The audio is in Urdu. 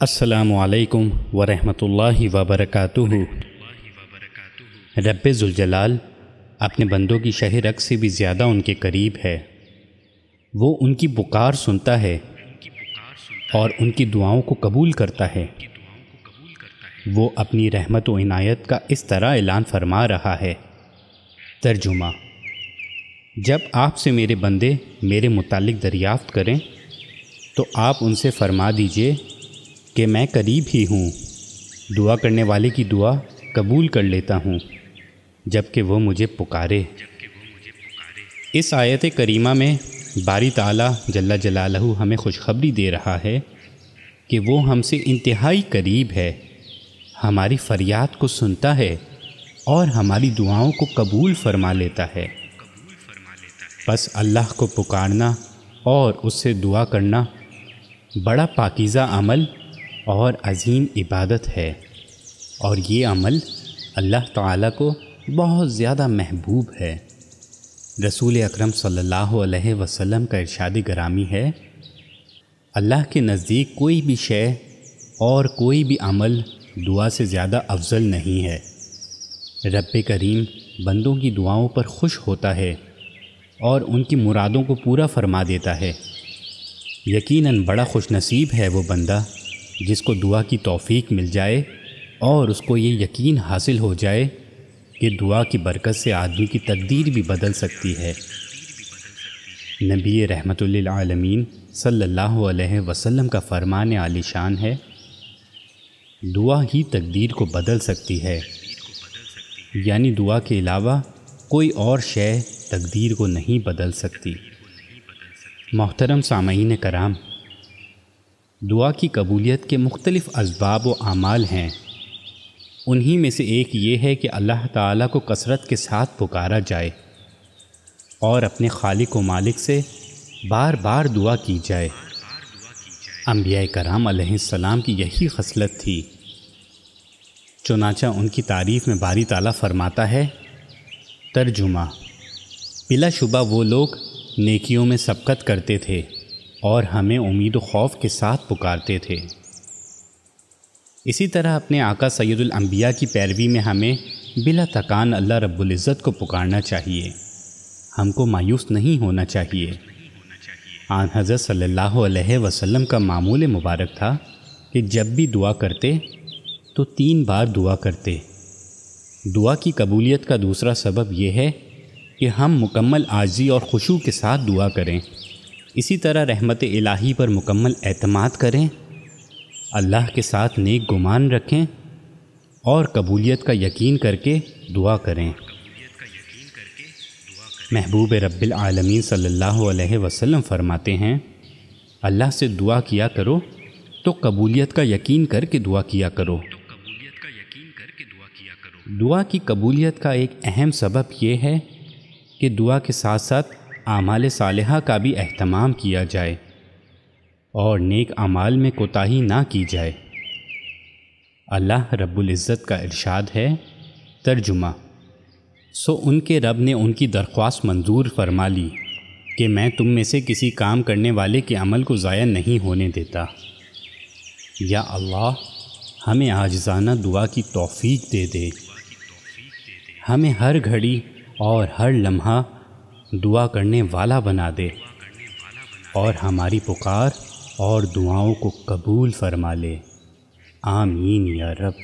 السلام علیکم ورحمۃ اللہ وبرکاتہ۔ رب ذوالجلال اپنے بندوں کی شہ رگ سے بھی زیادہ ان کے قریب ہے۔ وہ ان کی پکار سنتا ہے اور ان کی دعاؤں کو قبول کرتا ہے۔ وہ اپنی رحمت و عنایت کا اس طرح اعلان فرما رہا ہے۔ ترجمہ: جب آپ سے میرے بندے میرے متعلق دریافت کریں تو آپ ان سے فرما دیجئے کہ میں قریب ہی ہوں، دعا کرنے والے کی دعا قبول کر لیتا ہوں جب کہ وہ مجھے پکارے۔ اس آیت کریمہ میں باری تعالیٰ جل جلالہ ہمیں خوشخبری دے رہا ہے کہ وہ ہم سے انتہائی قریب ہے، ہماری فریاد کو سنتا ہے اور ہماری دعاؤں کو قبول فرما لیتا ہے۔ بس اللہ کو پکارنا اور اس سے دعا کرنا بڑا پاکیزہ عمل اور عظیم عبادت ہے، اور یہ عمل اللہ تعالیٰ کو بہت زیادہ محبوب ہے۔ رسول اکرم صلی اللہ علیہ وسلم کا ارشاد گرامی ہے، اللہ کے نزدیک کوئی بھی شے اور کوئی بھی عمل دعا سے زیادہ افضل نہیں ہے۔ رب کریم بندوں کی دعاؤں پر خوش ہوتا ہے اور ان کی مرادوں کو پورا فرما دیتا ہے۔ یقیناً بڑا خوش نصیب ہے وہ بندہ جس کو دعا کی توفیق مل جائے اور اس کو یہ یقین حاصل ہو جائے کہ دعا کی برکت سے آدمی کی تقدیر بھی بدل سکتی ہے۔ نبی رحمت للعالمین صلی اللہ علیہ وسلم کا فرمان عالی شان ہے، دعا ہی تقدیر کو بدل سکتی ہے، یعنی دعا کے علاوہ کوئی اور شے تقدیر کو نہیں بدل سکتی۔ محترم سامعین کرام، دعا کی قبولیت کے مختلف اسباب و اعمال ہیں۔ انہی میں سے ایک یہ ہے کہ اللہ تعالیٰ کو کثرت کے ساتھ پکارا جائے اور اپنے خالق و مالک سے بار بار دعا کی جائے۔ انبیاء کرام علیہ السلام کی یہی خصلت تھی، چنانچہ ان کی تعریف میں باری تعالیٰ فرماتا ہے۔ ترجمہ: بلا شبہ وہ لوگ نیکیوں میں سبقت کرتے تھے اور ہمیں امید و خوف کے ساتھ پکارتے تھے۔ اسی طرح اپنے آقا سید الانبیاء کی پیروی میں ہمیں بلا تکان اللہ رب العزت کو پکارنا چاہیے، ہم کو مایوس نہیں ہونا چاہیے۔ آن حضرت صلی اللہ علیہ وسلم کا معمول مبارک تھا کہ جب بھی دعا کرتے تو 3 بار دعا کرتے۔ دعا کی قبولیت کا دوسرا سبب یہ ہے کہ ہم مکمل عاجزی اور خشوع کے ساتھ دعا کریں، اسی طرح رحمت الہی پر مکمل اعتماد کریں، اللہ کے ساتھ نیک گمان رکھیں اور قبولیت کا یقین کر کے دعا کریں۔ محبوب رب العالمین صلی اللہ علیہ وسلم فرماتے ہیں، اللہ سے دعا کیا کرو تو قبولیت کا یقین کر کے دعا کیا کرو۔ دعا کی قبولیت کا ایک اہم سبب یہ ہے کہ دعا کے ساتھ ساتھ اعمال صالحہ کا بھی اہتمام کیا جائے اور نیک اعمال میں کوتاہی نہ کی جائے۔ اللہ رب العزت کا ارشاد ہے۔ ترجمہ: سو ان کے رب نے ان کی درخواست منظور فرما لی کہ میں تم میں سے کسی کام کرنے والے کے عمل کو ضائع نہیں ہونے دیتا۔ یا اللہ، ہمیں عاجزانہ دعا کی توفیق دے دے، ہمیں ہر گھڑی اور ہر لمحہ دعا کرنے والا بنا دے اور ہماری پکار اور دعاؤں کو قبول فرما لے۔ آمین یا رب۔